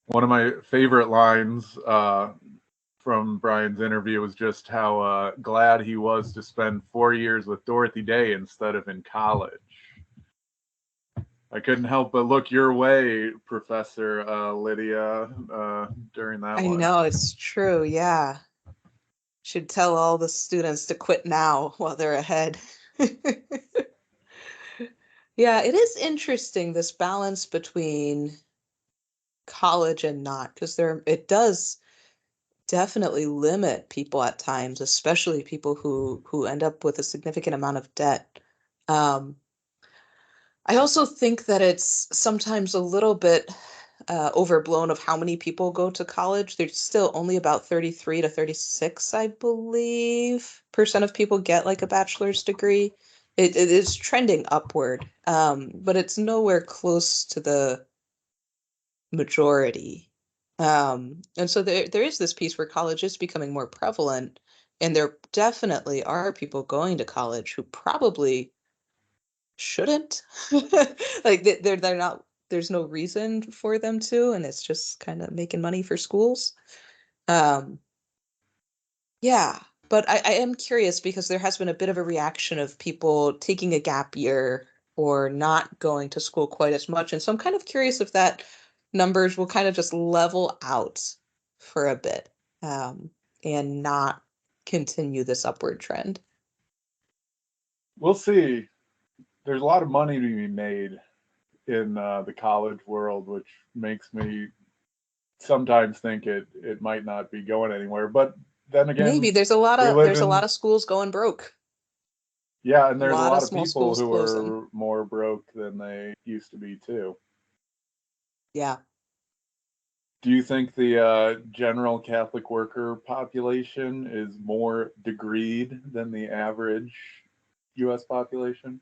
One of my favorite lines from Brian's interview was just how glad he was to spend 4 years with Dorothy Day instead of in college. I couldn't help but look your way, Professor Lydia, during that I one. know it's true. Yeah. Should tell all the students to quit now while they're ahead. Yeah, it is interesting, this balance between college and not, because it does definitely limit people at times, especially people who end up with a significant amount of debt. Um, I also think that it's sometimes a little bit overblown of how many people go to college. There's still only about 33 to 36, I believe, percent of people get like a bachelor's degree. It is trending upward, but it's nowhere close to the majority. And so there is this piece where college is becoming more prevalent, and there definitely are people going to college who probably shouldn't. Like they're not, there's no reason for them to, and it's just kind of making money for schools. Um, yeah, but I am curious because there has been a bit of a reaction of people taking a gap year or not going to school quite as much. And so I'm kind of curious if that numbers will kind of just level out for a bit, um, and not continue this upward trend. We'll see. There's a lot of money to be made in the college world, which makes me sometimes think it might not be going anywhere. But then Maybe again, we live there's a lot in of schools going broke. Yeah, and A there's a lot lot of of small people schools who closing. are more broke than they used to be too. Yeah. Do you think the general Catholic worker population is more degreed than the average U.S. population?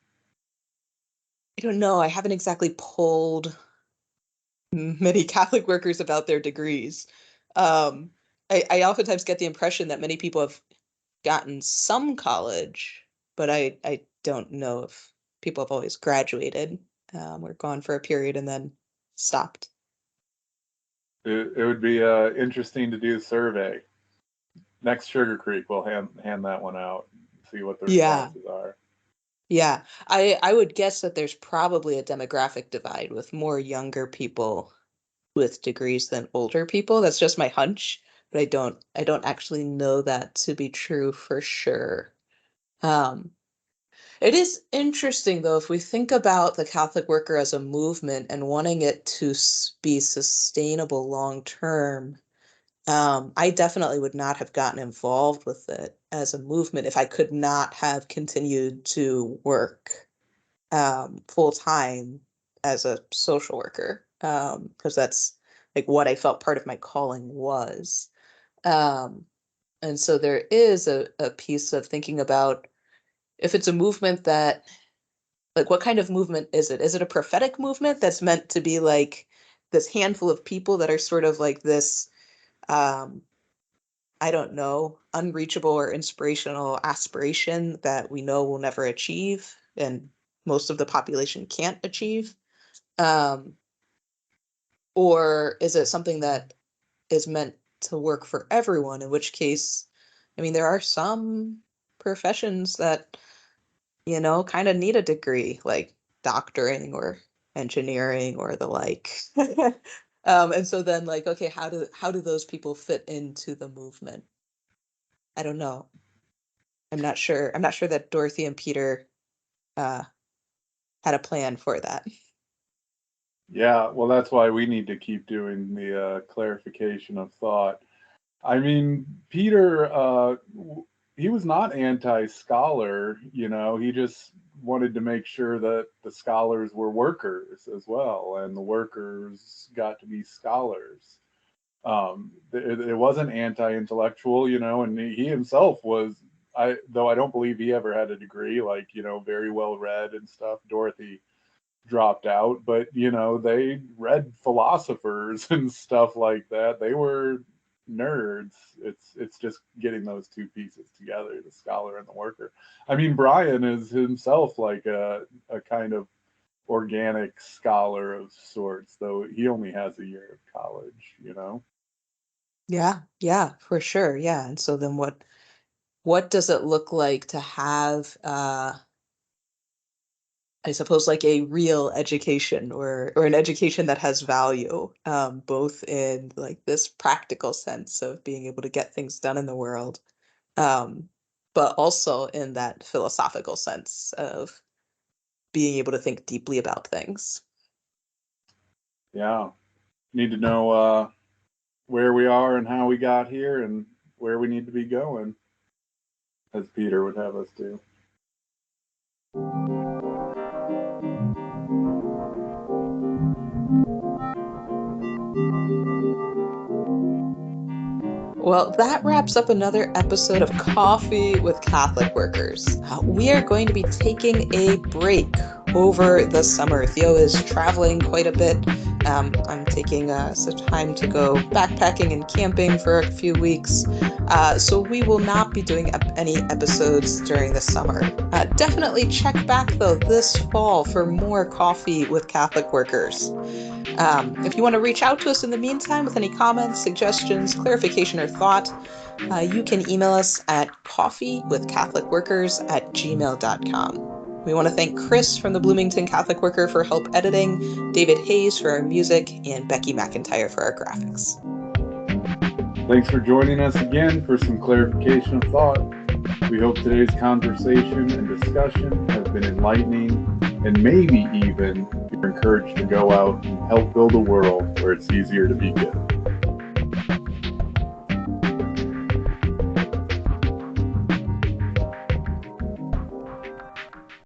I don't know. I haven't exactly polled many Catholic workers about their degrees. Um, I oftentimes get the impression that many people have gotten some college, but I don't know if people have always graduated or gone for a period and then stopped. It would be interesting to do a survey. Next Sugar Creek, we'll hand that one out, see what the Yeah. responses are. Yeah. I would guess that there's probably a demographic divide with more younger people with degrees than older people. That's just my hunch, but I don't actually know that to be true for sure. Um, it is interesting though, if we think about the Catholic worker as a movement and wanting it to be sustainable long term. I definitely would not have gotten involved with it as a movement if I could not have continued to work full time as a social worker, because that's like what I felt part of my calling was. Um, and so there is a piece of thinking about if it's a movement that, like, what kind of movement is it? Is it a prophetic movement that's meant to be like this handful of people that are sort of like this, um, I don't know, unreachable or inspirational aspiration that we know we'll never achieve and most of the population can't achieve? Um, or is it something that is meant to work for everyone? In which case, I mean, there are some professions that, kind of need a degree, like doctoring or engineering or the like. And so then, like, okay, how do those people fit into the movement? I don't know. I'm not sure. I'm not sure that Dorothy and Peter uh, had a plan for that. Yeah, well, that's why we need to keep doing the clarification of thought. I mean, Peter, he was not anti-scholar, he just wanted to make sure that the scholars were workers as well, and the workers got to be scholars. It wasn't anti-intellectual, and he himself was, though I don't believe he ever had a degree, like, very well read and stuff. Dorothy dropped out, but they read philosophers and stuff like that. They were nerds. It's just getting those two pieces together, the scholar and the worker. I mean, Brian is himself like a kind of organic scholar of sorts, though he only has a year of college. Yeah, yeah, for sure. Yeah. And so then what does it look like to have I suppose like a real education or an education that has value, both in like this practical sense of being able to get things done in the world, um, but also in that philosophical sense of being able to think deeply about things. Yeah, need to know where we are and how we got here and where we need to be going, as Peter would have us do. Well, that wraps up another episode of Coffee with Catholic Workers. We are going to be taking a break over the summer. Theo is traveling quite a bit. I'm taking some time to go backpacking and camping for a few weeks. So we will not be doing any episodes during the summer. Definitely check back, though, this fall for more Coffee with Catholic Workers. If you want to reach out to us in the meantime with any comments, suggestions, clarification, or thought, you can email us at coffeewithcatholicworkers@gmail.com. We want to thank Chris from the Bloomington Catholic Worker for help editing, David Hayes for our music, and Becky McIntyre for our graphics. Thanks for joining us again for some clarification of thought. We hope today's conversation and discussion has been enlightening, and maybe even you're encouraged to go out and help build a world where it's easier to be good.